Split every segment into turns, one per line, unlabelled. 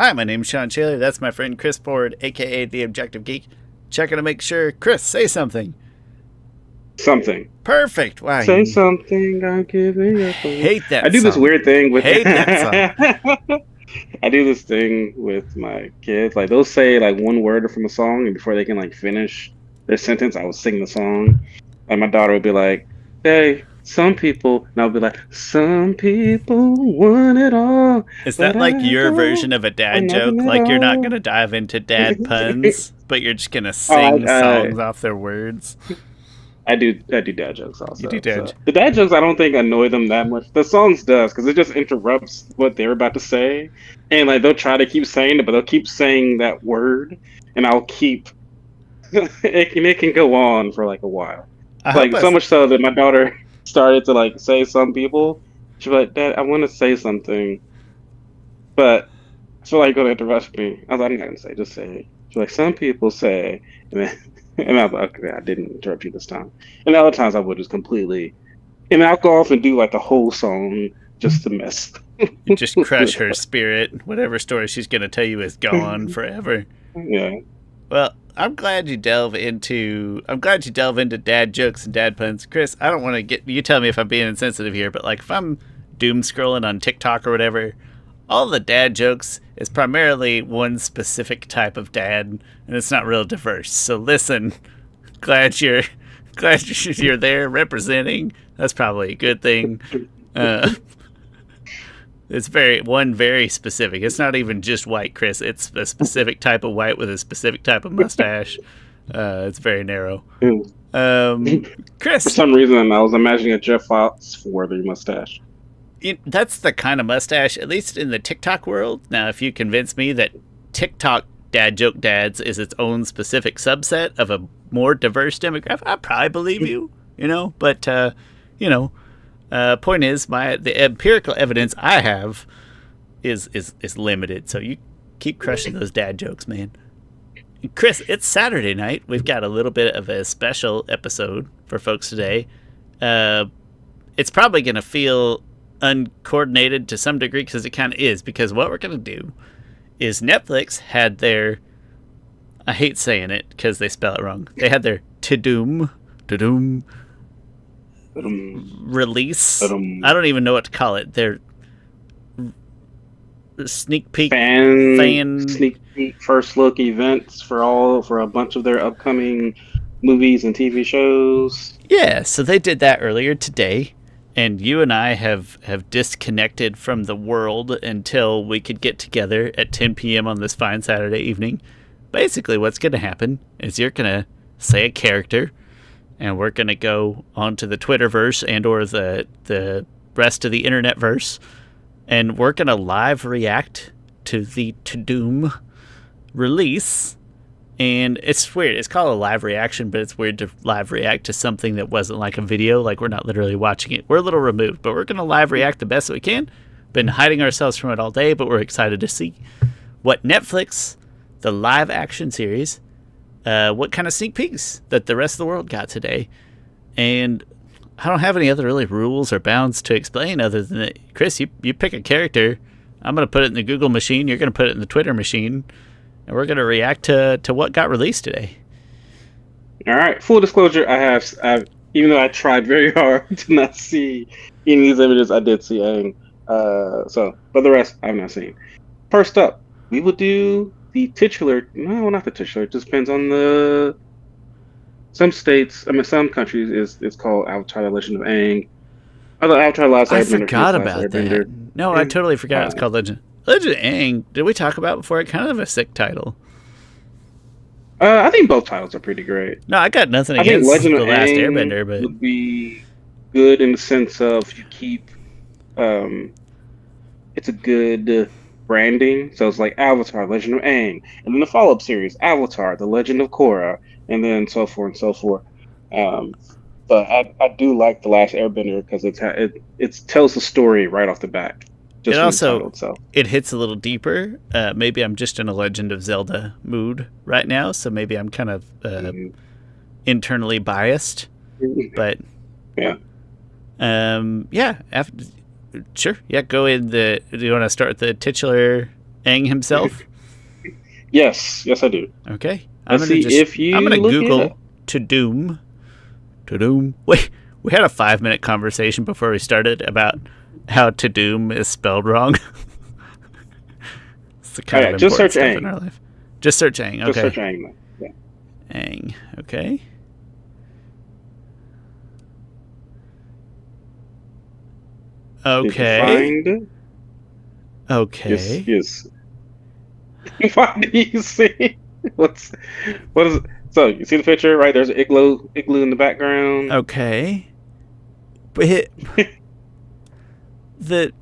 Hi, my name's Shawn. That's my friend Chris Ford, aka The Objective Geek. Checking to make sure. Chris, say something.
Something.
Perfect. Wow,
Say
you
something, I'll give you a thought.
hate
I
that
do this
song.
weird thing with
Hate that song.
I do this thing with my kids. Like they'll say like one word from a song and before they can like finish their sentence, I will sing the song. Like my daughter would be like, "Hey, some people," and I'll be like, "Some people want it all,
Is
but
that like
I
your version
don't
of a
want
dad
nothing
joke?
at
Like you're not going
all."
to dive into dad puns, but you're just going to
Oh,
sing songs off their words?
I do dad jokes
You do
also.
dad.
So the dad jokes I don't think annoy them that much. The songs does because it just interrupts what they're about to say, and like they'll try to keep saying it, but they'll keep saying that word, and I'll keep it can go on for like a while.
I hope
Like so
us.
much so that my daughter started to like say some people. She's like, "Dad, I want to say something, but I feel like you're gonna interrupt me." I was like, "I'm not gonna say, just say it." She's like, "Some people say," and then and I was like, "Okay, I didn't interrupt you this time." And the other times I would just completely, and I'll go off and do like the whole song just to mess
You just
with
crush her
her.
spirit. Whatever story she's going to tell you is gone forever.
Yeah.
Well, I'm glad you delve into dad jokes and dad puns. Chris, I don't want to get you tell me if I'm being insensitive here, but like if I'm doom scrolling on TikTok or whatever, all the dad jokes is primarily one specific type of dad and it's not real diverse. So listen, glad you're you're there representing. That's probably a good thing. Uh, it's very specific. It's not even just white, Chris. It's a specific type of white with a specific type of mustache. It's very narrow. Um,
For
Chris,
some reason, I was imagining a Jeff Foxworthy mustache.
that's the kind of mustache, at least in the TikTok world. Now, if you convince me that TikTok dad joke dads is its own specific subset of a more diverse demographic, I probably believe you. But you know, point is, the empirical evidence I have is limited. So you keep crushing those dad jokes, man. Chris, it's Saturday night. We've got a little bit of a special episode for folks today. Uh, it's probably going to feel uncoordinated to some degree because it kind of is. Because what we're going to do is Netflix had their, I hate saying it because they spell it wrong. They had their Tudum release. I don't even know what to call it. Their sneak peek fan.
Sneak peek first look events for a bunch of their upcoming movies and TV shows.
Yeah, so they did that earlier today, and you and I have disconnected from the world until we could get together at 10 p.m. on this fine Saturday evening. Basically, what's going to happen is you're going to say a character, and we're going to go onto the Twitterverse and or the rest of the internetverse, and we're going to live react to the Tudum release. And it's weird. It's called a live reaction, but it's weird to live react to something that wasn't like a video. Like, we're not literally watching it. We're a little removed, but we're going to live react the best that we can. Been hiding ourselves from it all day, but we're excited to see what Netflix, the live action series, what kind of sneak peeks that the rest of the world got today. And I don't have any other really rules or bounds to explain other than that, Chris, you pick a character. I'm going to put it in the Google machine. You're going to put it in the Twitter machine. And we're going to react to what got released today.
All right. Full disclosure, I've even though I tried very hard to not see any of these images, I did see Aang. But the rest I've not seen. First up, we will do the titular. No, not the titular. It just depends on the. Some states, I mean, some countries it's called Avatar: The Legend of Aang. Other Avatar: Last
I
Airbender,
forgot
Fierce Last
about that.
Airbender.
No, I totally forgot it was called Legend. Legend of Aang. Did we talk about it before? Kind of a sick title.
I think both titles are pretty great.
No, I got nothing
I think
against
Legend
The
of
Last
Aang
Airbender, but
would be good in the sense of you keep um, it's a good branding. So it's like Avatar, Legend of Aang, and then the follow-up series, Avatar, The Legend of Korra, and then so forth and so forth. Um, but I do like The Last Airbender because it tells the story right off the bat,
it
just from the
also
title itself.
it hits a little deeper. Maybe I'm just in a Legend of Zelda mood right now, so maybe I'm kind of internally biased. But
Yeah.
yeah, sure, yeah. Go in the. Do you want to start with the titular Aang himself?
Yes, I do.
Okay.
Let's see if
I'm
you
gonna
look it
Google
up.
Tudum. Tudum. Wait, we had a 5-minute conversation before we started about how Tudum is spelled wrong. It's the
Oh
kind of
yeah, just
important
search
stuff in
Aang.
our life. Just search Aang.
Just search
Okay.
Aang. Man. Yeah.
Aang. Okay.
Did you
Okay.
find it? Yes,
Okay.
yes. What do you see? What's what is it? So you see the picture, right? There's an igloo in the background.
Okay. But the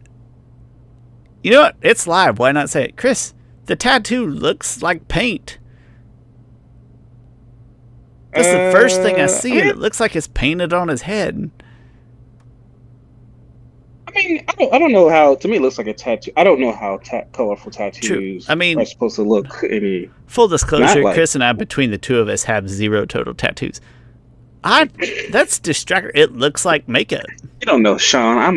you know what? It's live. Why not say it, Chris? The tattoo looks like paint. That's the first thing I
I
see, and
mean,
it looks like it's painted on his head.
I don't know how. To me, it looks like a tattoo. I don't know how colorful
True.
tattoos
I
are
mean,
supposed to look. Any
full
not
disclosure,
like
Chris and I, between the two of us, have 0 total tattoos. That's distractor. It looks like makeup.
you don't know, Shawn. I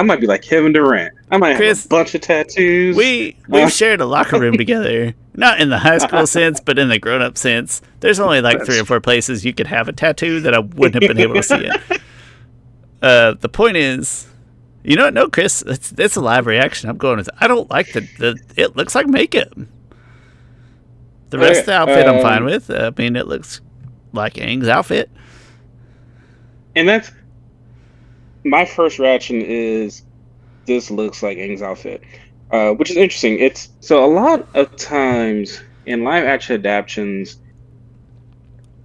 might be like Kevin Durant. I might have a
Chris,
bunch of tattoos.
we've shared a locker room together. Not in the high school sense, but in the grown up sense. There's only like 3 or 4 places you could have a tattoo that I wouldn't have been able to see it. The point is, you know what? No, Chris, it's a live reaction. I'm going with. I don't like the. It looks like makeup. The rest of the outfit I'm fine with. I mean, it looks like Aang's outfit.
and that's my first reaction is this looks like Aang's outfit, which is interesting. It's so a lot of times in live action adaptations,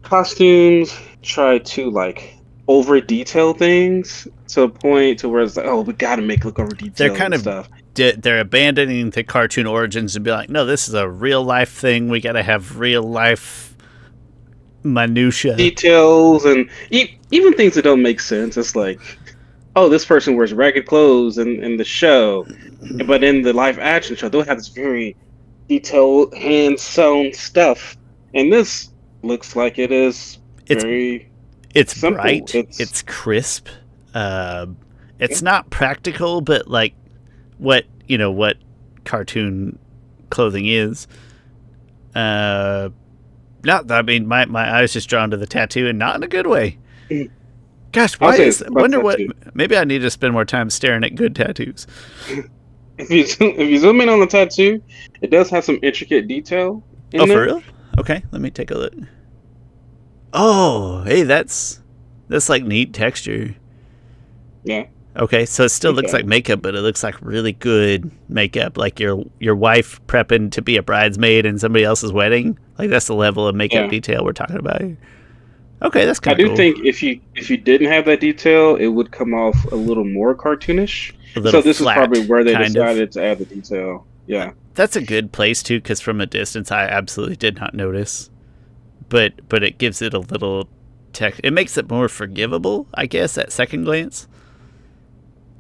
costumes try to like over detail things to a point to where it's like, oh, we got to make it look over
They're
detailed
kind
and
of
stuff.
they're abandoning the cartoon origins and be like, no, this is a real life thing. We got to have real life minutia.
Details and even things that don't make sense. It's like, oh, this person wears ragged clothes in the show, but in the live action show, they'll have this very detailed hand sewn stuff. And this looks like it is
It's
very
it's
simple.
bright. It's crisp. It's not practical, but like what cartoon clothing is. Not. I mean, my eye was just drawn to the tattoo, and not in a good way. Gosh,
I'll
why
say
is?
about
Wonder
that
what?
too.
Maybe I need to spend more time staring at good tattoos.
If you zoom in on the tattoo, it does have some intricate detail
Oh,
in
for
there.
real? Okay, let me take a look. Oh, hey, that's like neat texture.
Yeah.
Okay, so it still looks
Okay.
like makeup, but it looks like really good makeup, like your wife prepping to be a bridesmaid in somebody else's wedding. Like that's the level of makeup
Yeah.
detail we're talking about here. Okay, that's
I
kind
do
of cool.
think if you didn't have that detail, it would come off a little more cartoonish.
A little
So this is
flat,
probably where they
kind of.
decided to add the detail. Yeah.
That's a good place too, because from a distance, I absolutely did not notice. But it gives it a little tech. It makes it more forgivable, I guess, at second glance.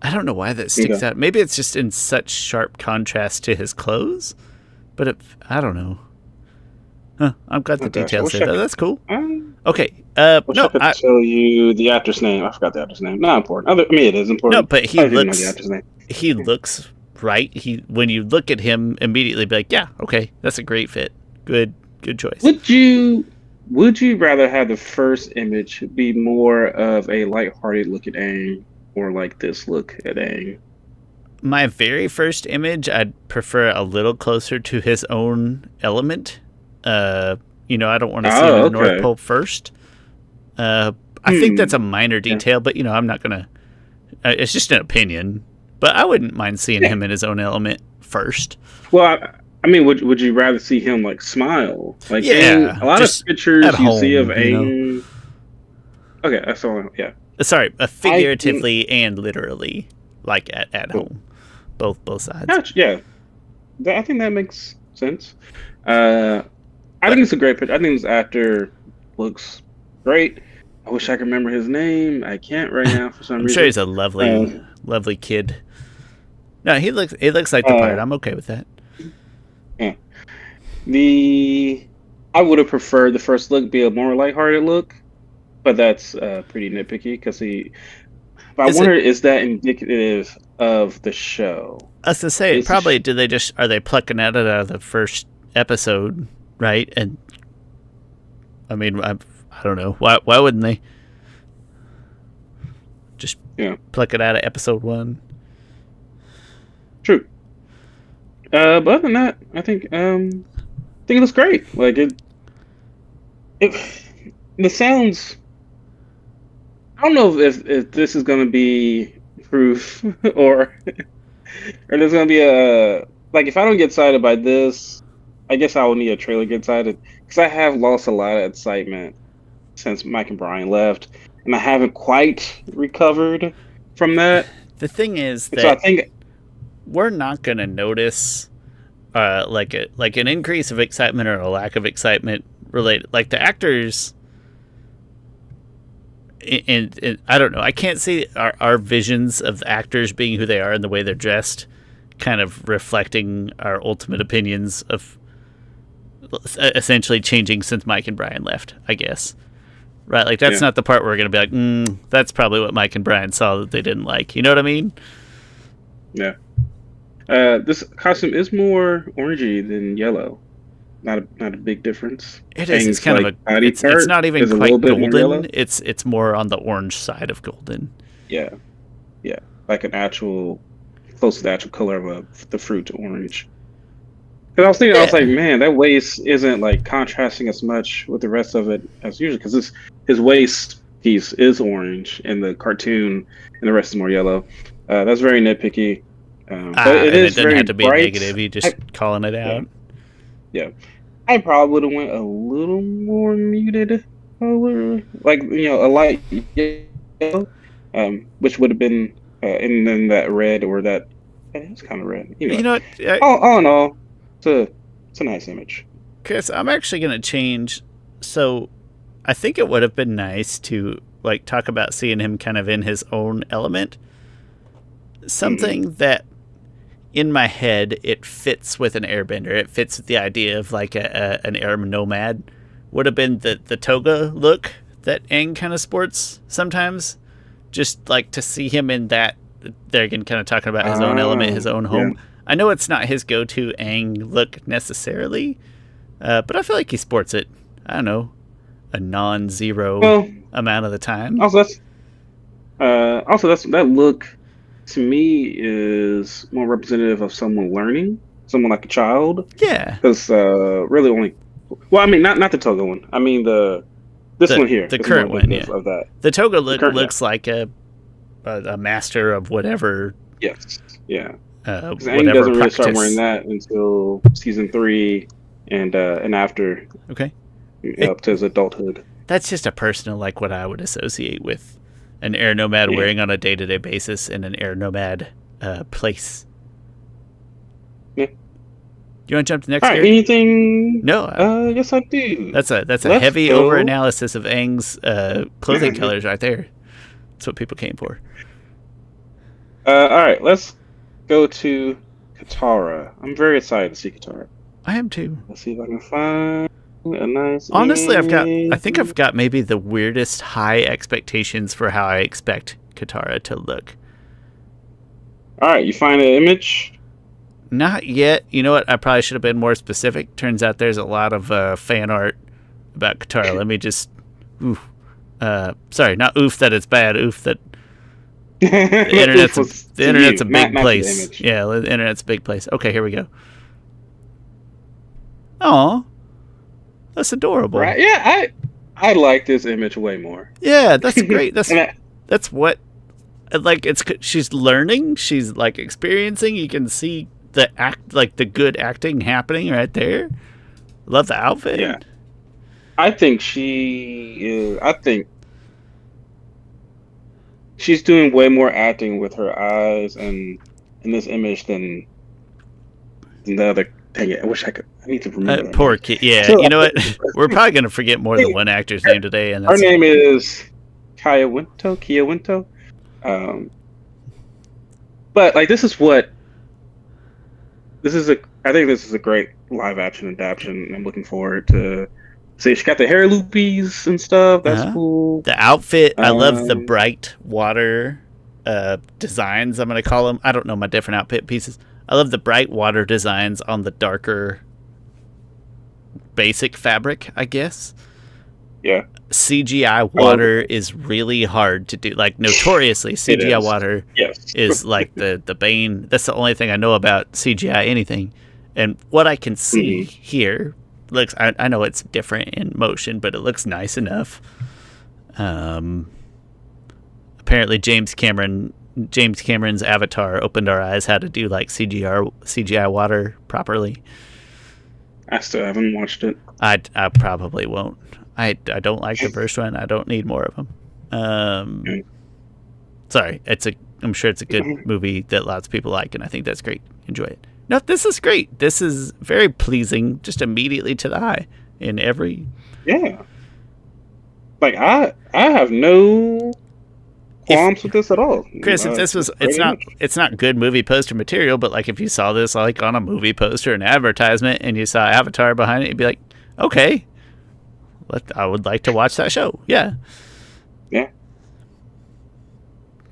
I don't know why that sticks
Okay.
out. Maybe it's just in such sharp contrast to his clothes. But I don't know. Huh, I've got the
Oh gosh, I
details
wish
there,
I
though.
could.
That's cool.
I
Okay.
wish I
No,
could tell you the actor's name. I forgot the actor's name. Not important. I mean, it is
no,
important.
but
I didn't know the actor's name.
he looks right. When you look at him, immediately be like, yeah, okay, that's a great fit. Good choice.
Would you rather have the first image be more of a lighthearted look at Aang, or like this look at Aang?
My very first image, I'd prefer a little closer to his own element. I don't want to see him in the North
Okay.
Pole first. I think that's a minor
Yeah.
detail, but I'm not gonna. It's just an opinion, but I wouldn't mind seeing him in his own element first.
Well, I mean, would you rather see him like smile? Like Aang,
Yeah,
a lot of
just
pictures
at
you see of
home.
Aang. Okay, that's all. Yeah.
Sorry,
I
figuratively and literally, like at home, both sides.
Gotcha. Yeah, I think that makes sense. I
But
think it's a great picture. I think this actor looks great. I wish I could remember his name. I can't right now for some
I'm sure
reason.
he's a lovely kid. No, he looks like the part.
Uh,
I'm okay with that.
yeah. I would have preferred the first look be a more lighthearted look, but that's pretty nitpicky because But I
Is it?
wonder, is that indicative of the show?
I was to say,
Is the
probably. Do they just are they plucking it out of the first episode, right? And I mean, I don't know. Why wouldn't they just
yeah,
pluck it out of episode one?
true. But other than that, I think it looks great. Like it the sounds. I don't know if this is gonna be proof or there's gonna be a like if I don't get excited by this, I guess I will need a trailer to get excited because I have lost a lot of excitement since Mike and Bryan left, and I haven't quite recovered from that.
The thing is
And so I
that
think,
we're not going to notice like an increase of excitement or a lack of excitement related. Like the actors, and I don't know. I can't see our visions of the actors being who they are and the way they're dressed, kind of reflecting our ultimate opinions of essentially changing since Mike and Bryan left. I guess. Right, like that's
yeah,
not the part where we're gonna be like, that's probably what Mike and Bryan saw that they didn't like. You know what I mean?
yeah. This costume is more orangey than yellow. Not a big difference.
It is. It's
Aang's
kind of
like
a.
body
It's
part
not even
is a little
quite
bit more
golden.
yellow.
It's more on the orange side of golden.
Yeah, yeah, like an actual close to the actual color of the fruit orange. Because I was thinking, I was like,
Yeah.
man, that waist isn't like contrasting as much with the rest of it as usual. Because his waist piece is orange in the cartoon, and the rest is more yellow. That's very nitpicky, but it
And it
is
doesn't
very
have to be a
bright.
negative. You
I,
just calling it
yeah,
out.
yeah. I probably would have went a little more muted color, like a light yellow, which would have been, and then that red or that. It's kind of red.
You
Anyway,
know what,
all in all, it's a it's a nice image.
Chris? I'm actually gonna change. So, I think it would have been nice to like talk about seeing him kind of in his own element.
Hmm.
Something that in my head it fits with an airbender. It fits with the idea of like an air nomad. Would have been the toga look that Aang kind of sports sometimes. Just like to see him in that. There again, kind of talking about his own element, his own
Yeah.
home. I know it's not his go-to Aang look necessarily, but I feel like he sports it. I don't know, a non-zero
Well,
amount of the time.
also that's that look to me is more representative of someone learning, someone like a child,
Yeah,
because really only. Well, I mean, not the Toga one. I mean this
the
one here
the
is more
current one.
indicative
Yeah,
of that.
the toga
The
look
current, yeah,
looks like a master of
yes, yeah. Because Aang
whatever
doesn't really start wearing
practice.
that until season 3, and after
Okay, it,
up to his adulthood.
that's just a personal like what I would associate with an air nomad
Yeah.
wearing on a day-to-day basis in an air nomad place.
Yeah.
You want to jump to the
All
next
right.
character?
Anything?
No,
Yes, I do.
that's a
Let's
heavy
go.
over-analysis of Aang's clothing colors right there. That's what people came for.
All right. Let's go to Katara. I'm very excited to see Katara.
I am too.
Let's see if I can find a nice
Honestly, I think
image.
I've got maybe the weirdest high expectations for how I expect Katara to look.
All right. You find an image?
Not yet. You know what? I probably should have been more specific. Turns out there's a lot of fan art about Katara. Let me just. Oof. Sorry, not oof that it's bad. Oof that the
Oof, was
the
to
internet's
you,
a big
not to the
place.
image.
Yeah, the internet's a big place. Okay, here we go. Aw, that's adorable.
Right? Yeah. I like this image way more.
Yeah, that's great.
And
That's what like it's she's learning. She's like experiencing. You can see the act like the good acting happening right there. Love the
yeah,
outfit.
I think she is. I think she's doing way more acting with her eyes and in this image than the other. Dang it! I wish I could. I need to remember her
Poor
name.
kid. Yeah,
So
you know what? We're probably gonna forget more than one actor's name today, and
her
that's
name is Kaya Winto. Kia Winto. Um, but like this is what this is a. I think this is a great live action adaptation. I'm looking forward to. See, she got the hair loopies and stuff. That's
uh-huh.
cool.
The outfit. I love the
Um,
bright water designs, I'm going to call them. I don't know my different outfit pieces. I love the bright water designs on the darker basic fabric, I guess.
Yeah.
CGI water is really hard to do. Like, notoriously, CGI water is like the bane. That's the only thing I know about CGI anything. And what I can see here looks, I know it's different in motion, but it looks nice enough. Apparently James Cameron's Avatar opened our eyes how to do like CGI water properly.
I still haven't watched it.
I probably won't. I don't like the first one. I don't need more of them. Sorry, I'm sure it's a good movie that lots of people like, and I think that's great. Enjoy it. No, this is great. This is very pleasing, just immediately to the eye in every.
Yeah. Like I have no qualms with this at all,
Chris. If this was, it's not good movie poster material, but like if you saw this like on a movie poster, an advertisement, and you saw Avatar behind it, you'd be like, okay. I would like to watch that show. Yeah.
Yeah.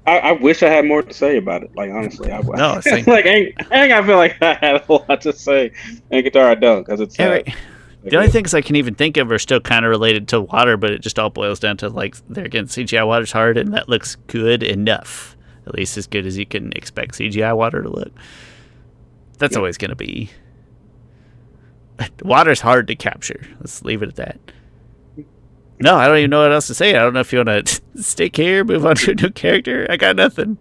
I wish I had more to say about it. Like, honestly, I feel like I had a lot to say. And guitar, I don't, because it's
the only things I can even think of are still kind of related to water, but it just all boils down to like, there again, CGI water's hard, and that looks good enough. At least as good as you can expect CGI water to look. That's always going to be. Water's hard to capture. Let's leave it at that. No, I don't even know what else to say. I don't know if you want to stick here, move on to a new character. I got nothing.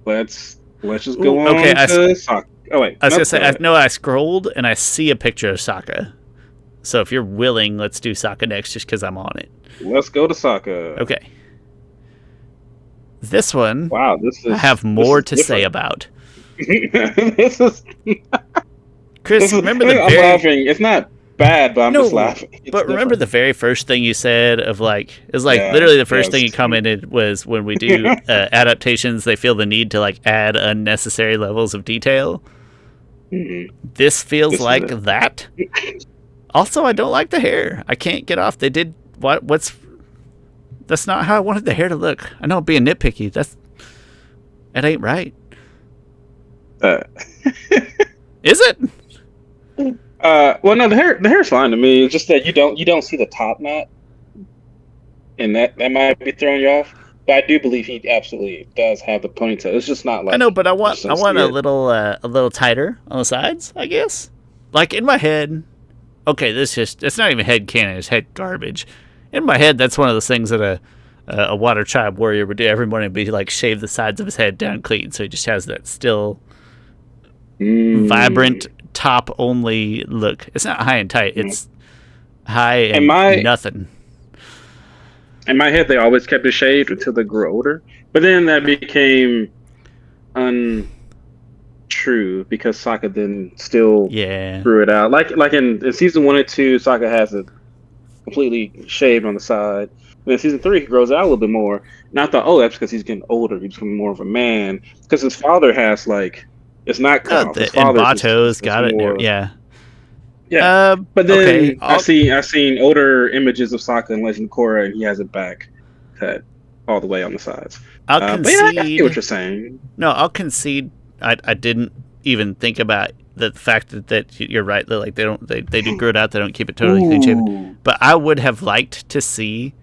Let's just go on to Sokka. Oh, wait.
I was going to say, I scrolled and I see a picture of Sokka. So if you're willing, let's do Sokka next just because I'm on it.
Let's go to Sokka.
Okay. This one,
wow,
I have more to say about.
This is...
Chris, remember
I'm laughing. It's not bad, but I'm just laughing.
But remember the very first thing you said of like, it's like literally the first thing you commented was when we do adaptations, they feel the need to like add unnecessary levels of detail. This feels like that. Also, I don't like the hair. I can't get off. They did that's not how I wanted the hair to look. I know I'm being nitpicky. It ain't right. Is it?
Well, no, the hair's fine to me. It's just that you don't see the top knot, and that might be throwing you off. But I do believe he absolutely does have the ponytail. It's just not like
I know, but I want a little tighter on the sides, I guess. Like in my head, okay, it's not even head canon, it's head garbage. In my head, that's one of those things that a water tribe warrior would do every morning, be like shave the sides of his head down clean, so he just has that still vibrant top only look. It's not high and tight, it's high and nothing.
In my head, they always kept it shaved until they grew older, but then that became untrue because Sokka then still grew it out. Like in season 1 and 2, Sokka has it completely shaved on the side. And in season 3, he grows out a little bit more. And I thought, oh, that's because he's getting older. He's becoming more of a man. Because his father has it's not cut off. His father's
Bato's got it. More,
yeah. But then I've seen older images of Sokka in Legend of Korra, and he has it back cut all the way on the sides.
I'll concede.
I get what you're saying.
No, I'll concede. I didn't even think about the fact that you're right. That they do grow it out. They don't keep it totally clean shaven. But I would have liked to see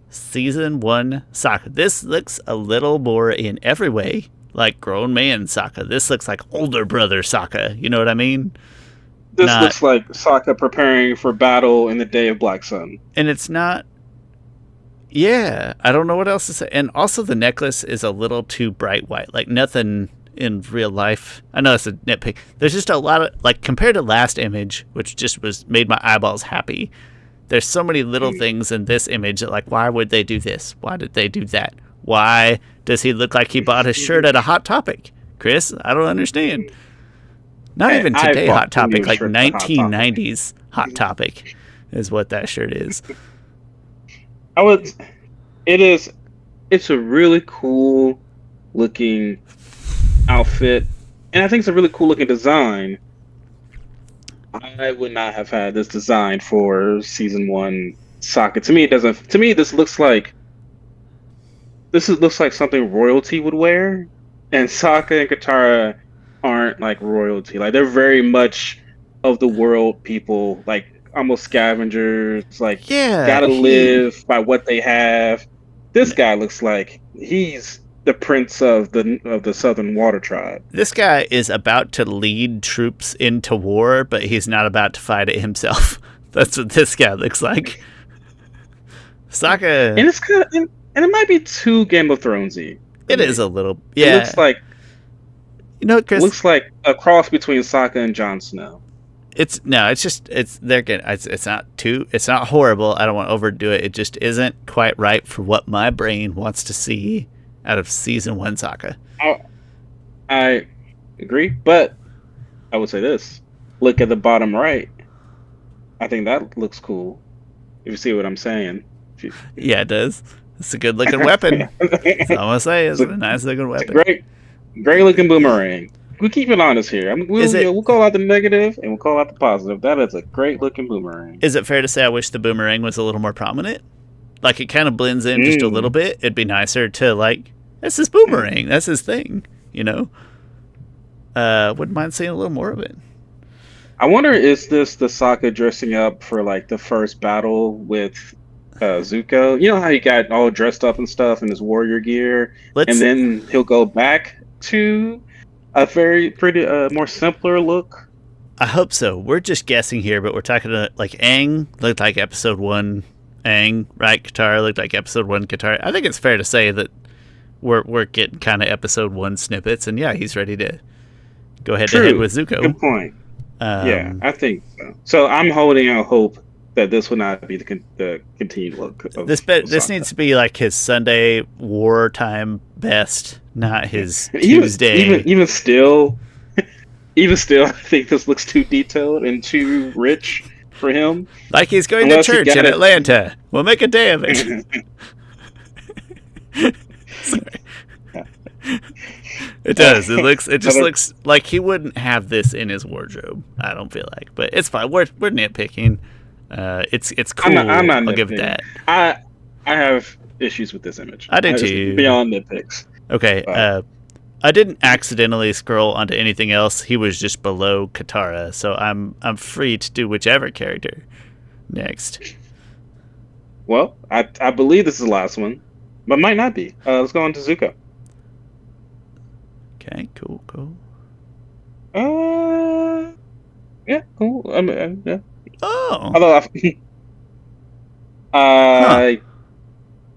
season 1 Sokka. This looks a little more in every way like grown man Sokka. This looks like older brother Sokka. You know what I mean?
This looks like Sokka preparing for battle in the Day of Black Sun.
And it's not... Yeah, I don't know what else to say. And also the necklace is a little too bright white. Like nothing in real life. I know it's a nitpick. There's just a lot of... Like compared to last image, which just made my eyeballs happy. There's so many little things in this image that like, why would they do this? Why did they do that? Why does he look like he bought his shirt at a Hot Topic? Chris, I don't understand. Not even today Hot Topic, like 1990s Hot Topic is what that shirt is.
It's a really cool looking outfit, and I think it's a really cool looking design. I would not have had this design for season 1 Sokka. To me, this looks like looks like something royalty would wear, and Sokka and Katara aren't like royalty. Like they're very much of the world people, like almost scavengers. Like
Yeah,
gotta live by what they have. This guy looks like he's the prince of the Southern Water Tribe.
this guy is about to lead troops into war, but he's not about to fight it himself. That's what this guy looks like. Sokka.
And it's kind of, and it might be too Game of Thronesy.
It is a little. Yeah.
It looks like
Chris.
looks like a cross between Sokka and Jon Snow.
It's they're getting it's not horrible. I don't want to overdo it. It just isn't quite right for what my brain wants to see out of season 1 Sokka.
I agree, but I would say this: look at the bottom right. I think that looks cool. If you see what I'm saying.
Yeah, it does. It's a good looking weapon. That's all I'm gonna say. It's a nice looking weapon.
Great looking boomerang. We keep it honest here. We'll call out the negative and we'll call out the positive. That is a great looking boomerang.
Is it fair to say I wish the boomerang was a little more prominent? Like it kind of blends in just a little bit. It'd be nicer to like, that's his boomerang. That's his thing. Wouldn't mind seeing a little more of it.
I wonder, is this the Sokka dressing up for like the first battle with Zuko? You know how he got all dressed up and stuff in his warrior gear, and then he'll go back to a pretty more simpler look.
I hope so. We're just guessing here, but we're talking like Aang looked like episode 1 Aang, right? Katara looked like episode 1 Katara. I think it's fair to say that we're getting kind of episode 1 snippets, and yeah, he's ready to go head to head with Zuko.
Good point. Yeah, I think so. So I'm holding out hope that this will not be the continued look.
This needs to be like his Sunday wartime best, not his Tuesday.
Even still, I think this looks too detailed and too rich for him.
Like he's going to church in Atlanta. We'll make a day of it. Sorry. It does. It just looks like he wouldn't have this in his wardrobe. I don't feel like, but it's fine. We're nitpicking. It's cool.
I'm not
I'll give it that.
I have issues with this image.
I do too.
Beyond nitpicks.
Okay. I didn't accidentally scroll onto anything else. He was just below Katara, so I'm free to do whichever character next.
Well, I believe this is the last one, but might not be. Let's go on to Zuko.
Okay, cool.
Yeah, cool. Yeah.
Oh.
Although,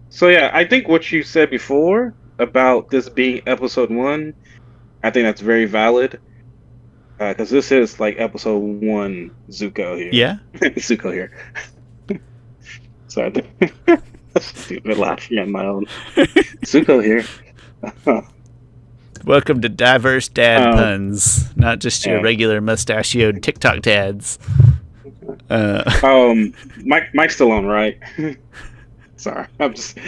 so yeah, I think what you said before about this being episode 1, I think that's very valid. Because this is like episode 1 Zuko here.
Yeah.
Zuko here. Sorry, stupid laughing at my own. Zuko here.
Welcome to diverse dad puns, not just your regular mustachioed TikTok dads.
Mike's still on, right? Sorry, I'm just.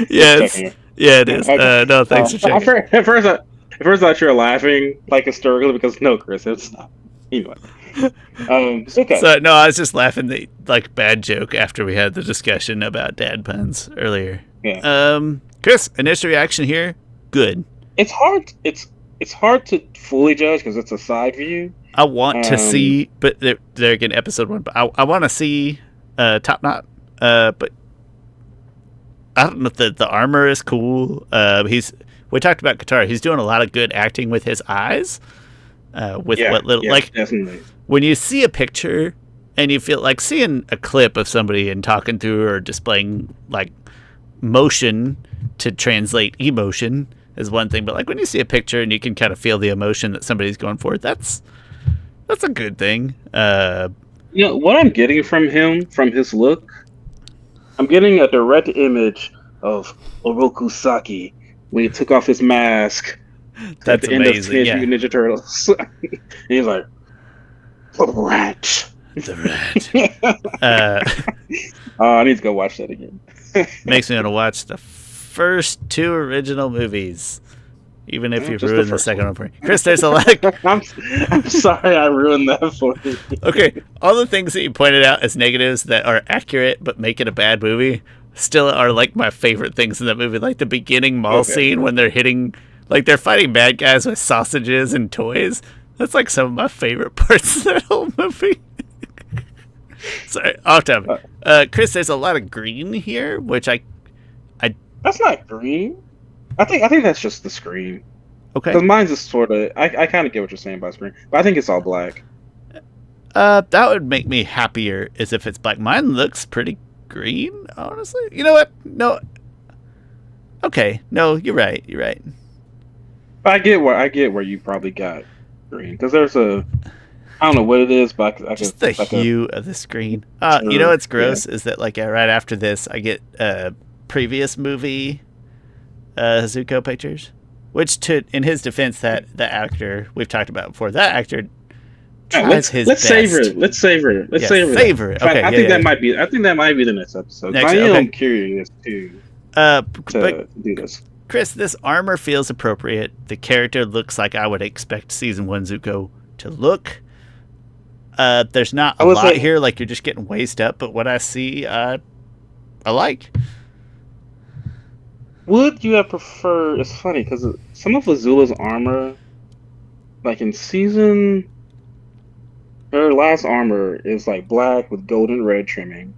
Yes, yeah, it is. No, thanks for checking.
At first, I thought you were laughing like hysterically because no, Chris, it's not. Anyway, it's okay.
So no, I was just laughing the like bad joke after we had the discussion about dad puns earlier.
Yeah. Chris,
initial reaction here. Good.
It's hard. It's hard to fully judge because it's a side view.
I want to see, but they're again episode 1. But I want to see Top Knot. But I don't know if the armor is cool. We talked about Katara. He's doing a lot of good acting with his eyes.
Definitely.
When you see a picture and you feel like seeing a clip of somebody and talking through or displaying like motion to translate emotion is one thing, but like when you see a picture and you can kind of feel the emotion that somebody's going for, that's a good thing.
What I'm getting from him, from his look, I'm getting a direct image of Oroku Saki when he took off his mask.
That's
at the
amazing.
End of Ninja Turtles. And he's like, the rat. I need to go watch that again.
Makes me want to watch the first 2 original movies, even if you ruined the second one for me. Chris, there's a lot of...
I'm sorry I ruined that for you.
Okay, all the things that you pointed out as negatives that are accurate but make it a bad movie, still are like my favorite things in that movie. Like the beginning mall
Okay.
scene when they're hitting, like they're fighting bad guys with sausages and toys. That's like some of my favorite parts of that whole movie. Sorry, off topic. Chris, there's a lot of green here, which I
That's not green. I think that's just the screen.
okay.
Because mine's just sort of. I kind of get what you're saying by screen, but I think it's all black.
That would make me happier as if it's black. Mine looks pretty green, honestly. You know what? No. Okay, no, you're right. You're right.
I get where you probably got green because there's a. I don't know what it is, but
Just the hue of the screen. You know what's gross is that like right after this, I get previous movie Zuko pictures, which in his defense, that the actor we've talked about before, that actor tries his best.
Savor it. Let's savor it. Let's savor it.
Okay,
I think that might be. I think that might be the next episode. I am curious to do this.
Chris, this armor feels appropriate. The character looks like I would expect season 1 Zuko to look. There's not a lot here, like you're just getting wasted up, but what I see, I like.
Would you have preferred? It's funny because some of Azula's armor, like in season, her last armor is like black with gold and red trimming.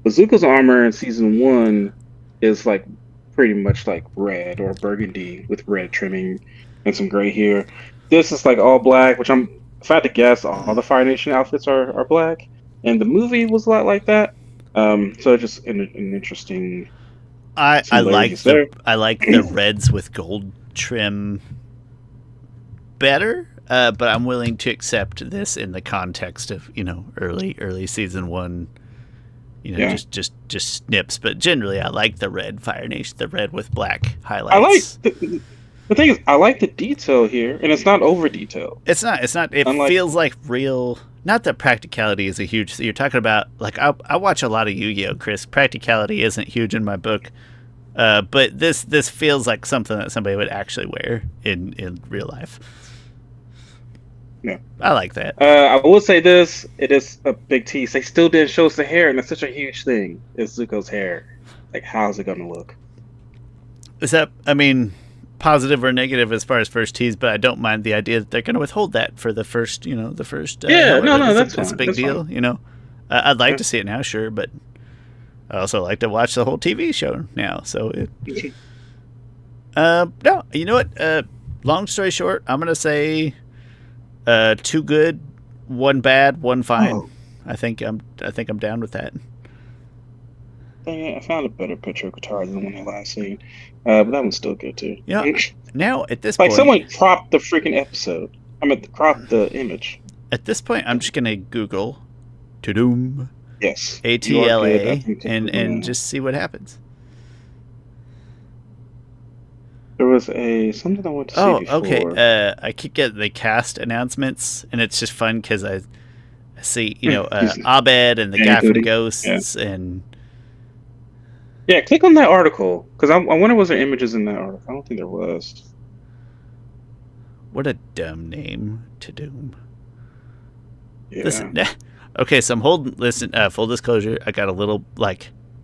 Bazooka's armor in season 1 is like pretty much like red or burgundy with red trimming and some gray here. This is like all black, which if I had to guess, all the Fire Nation outfits are black. And the movie was a lot like that. So just an interesting.
I like the reds with gold trim better, but I'm willing to accept this in the context of early season 1. Just snips, but generally I like the red Fire Nation, the red with black highlights.
The thing is, I like the detail here, and it's not over detailed.
It's not. It feels like real. Not that practicality is a huge. You're talking about like I watch a lot of Yu-Gi-Oh, Chris. Practicality isn't huge in my book, but this feels like something that somebody would actually wear in real life.
Yeah,
I like that.
I will say this: it is a big tease. They still didn't show us the hair, and it's such a huge thing. It's Zuko's hair. Like, how's it going to look?
Is that? I mean, positive or negative as far as first tease, but I don't mind the idea that they're going to withhold that for the first. No, that's fine. It's a big deal. Fine. I'd like to see it now, sure, but I also like to watch the whole TV show now. So, no, you know what? Long story short, I'm going to say. 2 good, 1 bad, 1 fine.
Oh.
I think I'm down with that.
I found a better picture of Katara than the one I last seen, but that one's still good too.
Now at this
point,
point,
someone cropped the freaking episode. Cropped the image.
At this point, I'm just gonna Google Tudum.
Yes.
ATLA and just see what happens.
There was something I want to see before.
Okay. I keep getting the cast announcements, and it's just fun because I see, Abed and the guy from Ghosts, and
yeah, click on that article because I wonder was there images in that article. I don't think there was.
What a dumb name, Tudum.
Yeah.
Listen, okay, so I'm holding. Listen, full disclosure, I got a little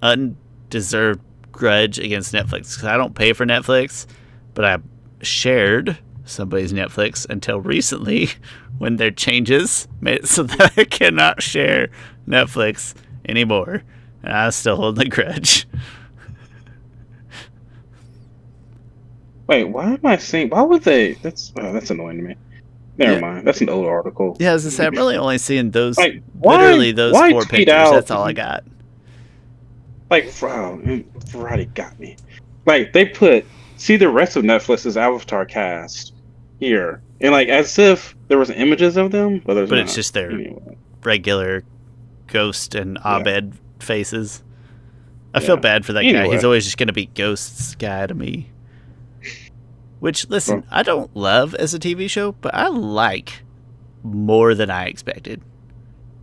undeserved grudge against Netflix because I don't pay for Netflix. But I shared somebody's Netflix until recently when their changes made it so that I cannot share Netflix anymore. And I still hold the grudge.
Wait, why am I seeing? Why would they? That's annoying to me. Never mind. That's an old article.
Yeah, as I said, I'm really only seeing those. Literally those 4 pictures. That's all I got.
Like, wow, Variety got me. Like, they put. See the rest of Netflix's Avatar cast here, and like as if there was images of them, but
it's just their regular Ghost and Abed faces. I feel bad for that guy. He's always just going to be Ghost's guy to me. Which, listen, I don't love as a TV show, but I like more than I expected.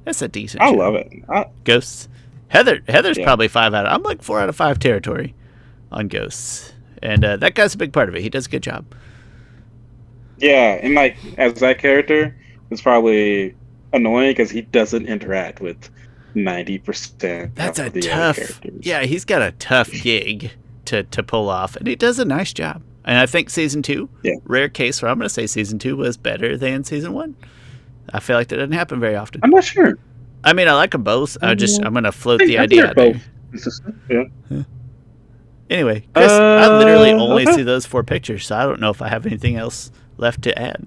That's a decent show.
I love it.
Ghosts. Heather's probably 5 out of. I'm like 4 out of 5 territory on Ghosts. And that guy's a big part of it. He does a good job.
Yeah, and like as that character, it's probably annoying because he doesn't interact with 90%
That's a
of the other
tough.
characters.
Yeah, he's got a tough gig to pull off, and he does a nice job. And I think season 2,
Yeah.
rare case where I'm going to say season 2 was better than season 1. I feel like that doesn't happen very often.
I'm not sure.
I mean, I like them both. I'm going to float the
I think
idea
they're
out
both
there.
consistent. Yeah.
Anyway, Chris, I literally only
Okay.
see those 4 pictures, so I don't know if I have anything else left to add.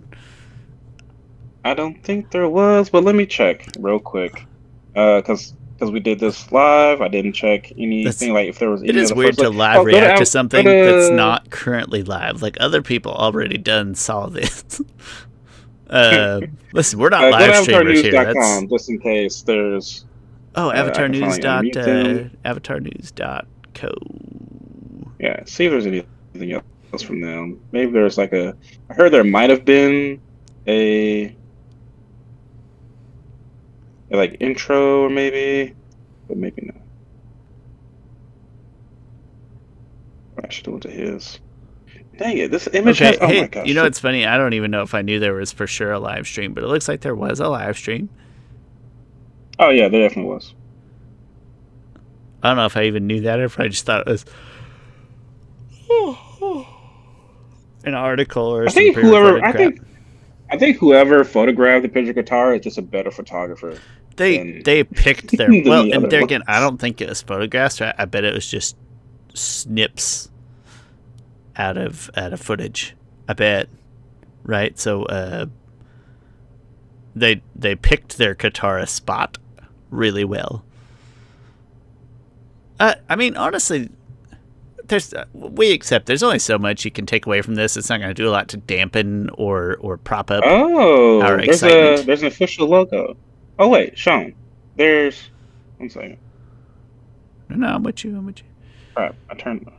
I don't think there was, but let me check real quick. Because we did this live, I didn't check anything like if there was
It
any
is
other
weird
first
to
look.
live
Oh,
react to something
go
that's
to
not currently live. Like other people already done saw this. Listen, we're not
go to
live streamers here. That's
avatarnews.com just in case there's. I
Avatar
can
News
finally
dot
unmute them.
avatarnews.co.
Yeah, see if there's anything else from them. Maybe there's like a. I heard there might have been a like intro or maybe, but maybe not. I should have went to his. Dang it! This image
Okay,
has. Oh my
hey, you
gosh!
know it's funny? I don't even know if I knew there was for sure a live stream, but it looks like there was a live stream.
Oh yeah, there definitely was.
I don't know if I even knew that or if I just thought it was an article or
I
some
think whoever.
pre-recorded crap.
I think whoever photographed the picture guitar is just a better photographer.
They picked their
than
well,
the
and
other
there
one.
again, I don't think it was photographs. I bet it was just snips out of footage. I bet, right? So they picked their guitarist spot really well. I mean, honestly, we accept there's only so much you can take away from this. It's not going to do a lot to dampen or prop up our excitement.
There's an official logo. Oh wait, Shawn. There's 1 second.
No, I'm with you.
All right, I turned.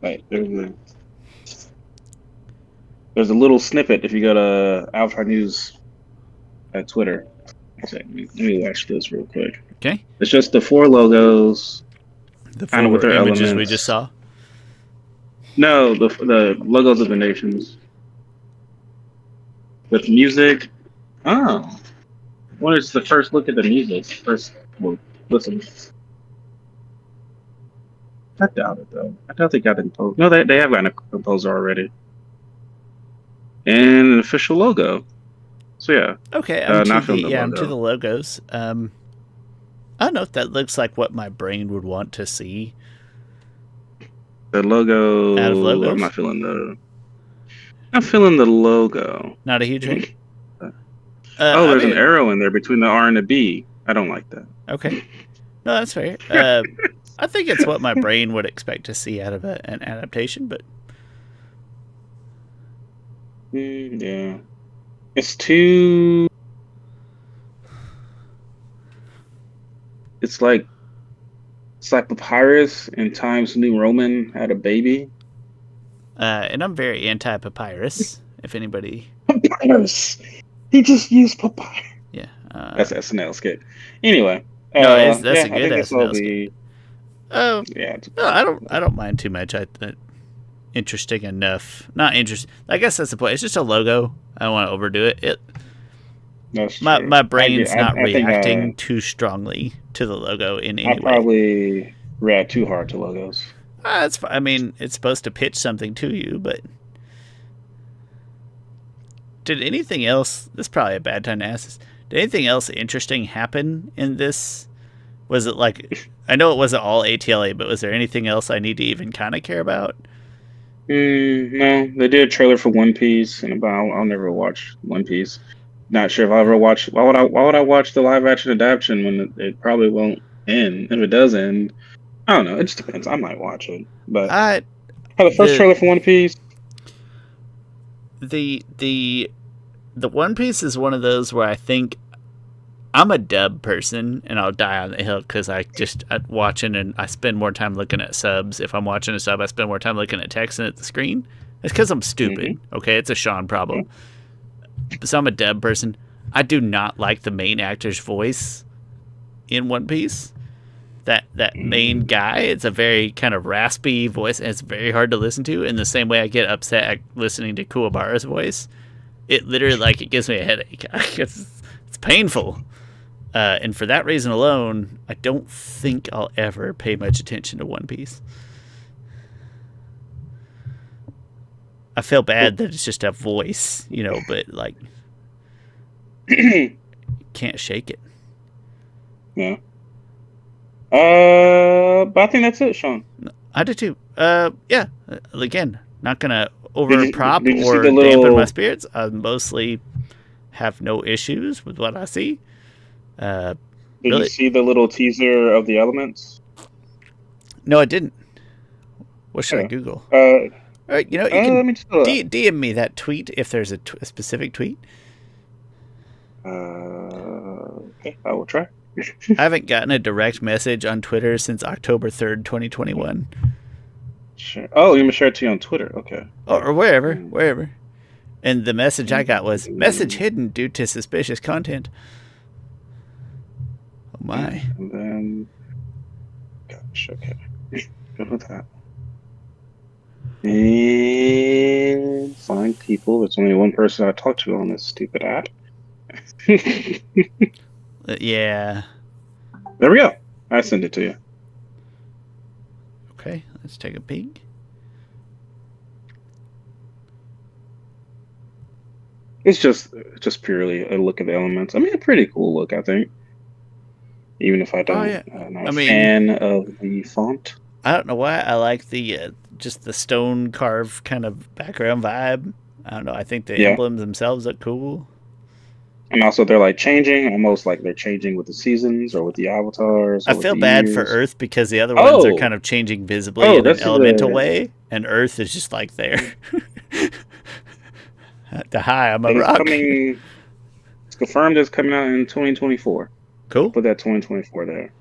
Wait, there's a little snippet if you go to Avatar News at Twitter. Let me watch this real quick.
Okay.
It's just the 4 logos,
The
kind of with
4
their
images
elements.
we just saw.
No, the logos of the nations with music. Oh, what is the first look at the music? First, well, listen. I doubt it though. I doubt they got a composer. No, they have gotten a composer already, and an official logo. So yeah.
Okay,
Not from the
I'm to
logo.
the logos. I don't know if that looks like what my brain would want to see.
The logo.
Out of logos?
I'm not feeling the logo.
Not a huge fan.
There's an arrow in there between the R and the B. I don't like that.
Okay. No, that's fair. I think it's what my brain would expect to see out of an adaptation, but
Yeah. It's too. It's like Papyrus and Times New Roman had a baby.
and I'm very anti-papyrus. If anybody,
Papyrus. He just used papyrus.
yeah,
That's SNL skit. Anyway.
no, that's a
I
good
think this will
SNL
be.
Oh,
Yeah.
no, I don't mind too much. Interesting enough. Not interesting. I guess that's the point. It's just a logo. I don't want to overdo it.
That's
My
true.
brain's not
I think,
reacting too strongly to the logo in any
I
way.
probably react too hard to logos.
I mean, it's supposed to pitch something to you, but did anything else? This is probably a bad time to ask this. Did anything else interesting happen in this? Was it like, I know it wasn't all ATLA, but was there anything else I need to even kind of care about?
No, they did a trailer for One Piece, and I'll never watch One Piece. Not sure if I'll ever watch. Why would I watch the live action adaptation when it probably won't end? If it does end, I don't know. It just depends. I might watch it, but the first trailer for One Piece.
The One Piece is one of those where I think I'm a dub person, and I'll die on the hill because I watching and I spend more time looking at subs. If I'm watching a sub, I spend more time looking at text than at the screen. It's because I'm stupid.
Mm-hmm.
Okay, it's a Shawn problem. So I'm a dub person. I do not like the main actor's voice in One Piece. That main guy, it's a very kind of raspy voice, and it's very hard to listen to. In the same way I get upset at listening to Kuwabara's voice. It literally, like, it gives me a headache. It's painful. And for that reason alone, I don't think I'll ever pay much attention to One Piece. I feel bad that it's just a voice, but like, can't shake it.
Yeah. But I think that's it, Shawn.
I do too. Yeah. Again, not gonna prop
did you see
or
the
dampen my
little?
spirits. I mostly have no issues with what I see.
Did you
Really,
see the little teaser of the elements?
no, I didn't. What should I
Yeah.
Google?
Uh,
All right, you can
Let me just pull it up.
DM me that tweet if there's a specific tweet.
Okay, I will try.
I haven't gotten a direct message on Twitter since October 3rd, 2021.
Sure. Oh, you gonna share it to you on Twitter? Okay.
Or wherever. And the message I got was, message hidden due to suspicious content. Oh my.
And then, gosh, okay. Good with that. And find people. There's only one person I talk to on this stupid app.
Yeah.
There we go. I sent it to you.
Okay, let's take a peek.
It's just purely a look at the elements. I mean, a pretty cool look, I think. Even if I don't, I'm not a fan of the font.
I don't know why I like the just the stone carved kind of background vibe. I don't know. I think the emblems themselves look cool.
And also, they're like changing, almost like they're changing with the seasons or with the avatars.
I feel bad for Earth because the other ones are kind of changing visibly in an elemental way, and Earth is just like there. Hi, I'm a rock.
It's confirmed it's coming out in 2024.
Cool.
I'll put that 2024 there.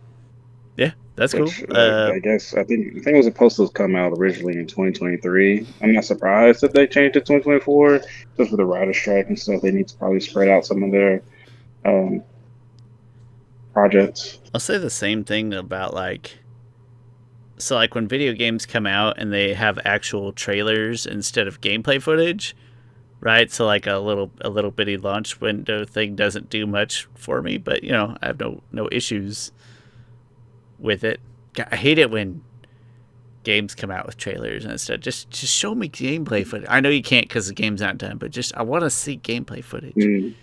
Yeah, that's cool.
I think it was supposed to come out originally in 2023. I'm not surprised that they changed it to 2024, just with the writer strike and stuff. They need to probably spread out some of their projects.
I'll say the same thing about like when video games come out and they have actual trailers instead of gameplay footage, right? So like a little bitty launch window thing doesn't do much for me, but I have no issues with it. I hate it when games come out with trailers and instead just show me gameplay footage. I know you can't because the game's not done, but I want to see gameplay footage.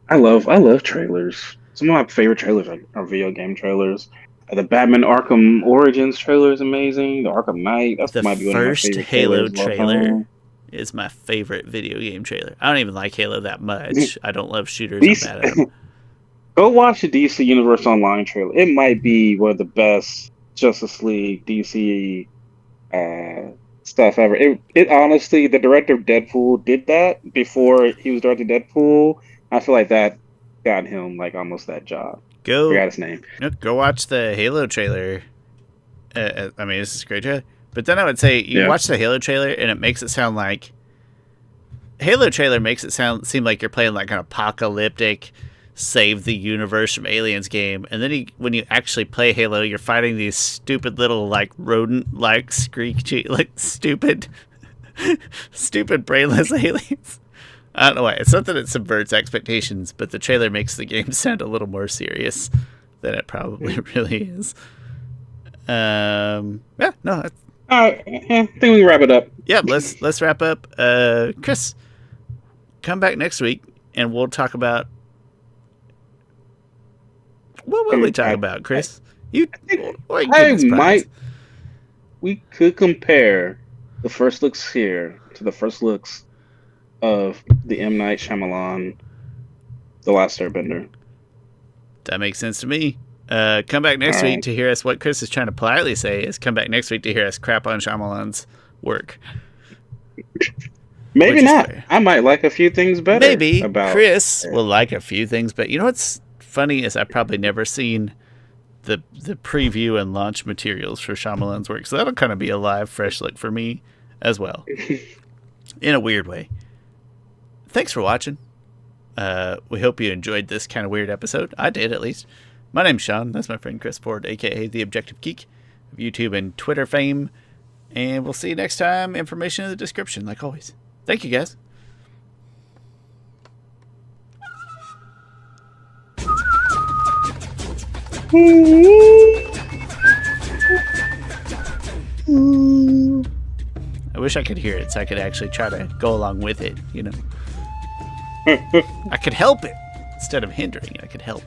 I love trailers. Some of my favorite trailers are video game trailers. The Batman Arkham Origins trailer is amazing. The Arkham Knight, might be one of my favorite
Halo trailer is my favorite video game trailer. I don't even like Halo that much. I don't love shooters. I'm bad at them.
Go watch the DC Universe Online trailer. It might be one of the best Justice League DC stuff ever. It honestly, the director of Deadpool did that before he was directing Deadpool. I feel like that got him like almost that job. Forgot his name.
Go watch the Halo trailer. I mean, this is a great trailer. But then I would say you watch the Halo trailer and it makes it sound like seem like you're playing like an apocalyptic save the universe from aliens game, and then when you actually play Halo, you're fighting these stupid little like rodent like screechy like stupid brainless aliens. I don't know why. It's something that subverts expectations, but the trailer makes the game sound a little more serious than it probably really is. I
think we can wrap it up.
Yeah, let's wrap up. Chris, come back next week and we'll talk about what will we talk about, Chris? We
could compare the first looks here to the first looks of the M. Night Shyamalan, The Last Airbender.
That makes sense to me. Come back next week to hear us. What Chris is trying to politely say is come back next week to hear us crap on Shyamalan's work.
Maybe not. Fair. I might like a few things better.
Maybe Chris will like a few things, but you know what's funny is I've probably never seen the preview and launch materials for Shyamalan's work, so that'll kind of be a live, fresh look for me as well, in a weird way. Thanks for watching. We hope you enjoyed this kind of weird episode. I did, at least. My name's Shawn. That's my friend Chris Ford, a.k.a. The Objective Geek of YouTube and Twitter fame. And we'll see you next time. Information in the description, like always. Thank you, guys. I wish I could hear it so I could actually try to go along with it, you know. I could help it instead of hindering it. I could help.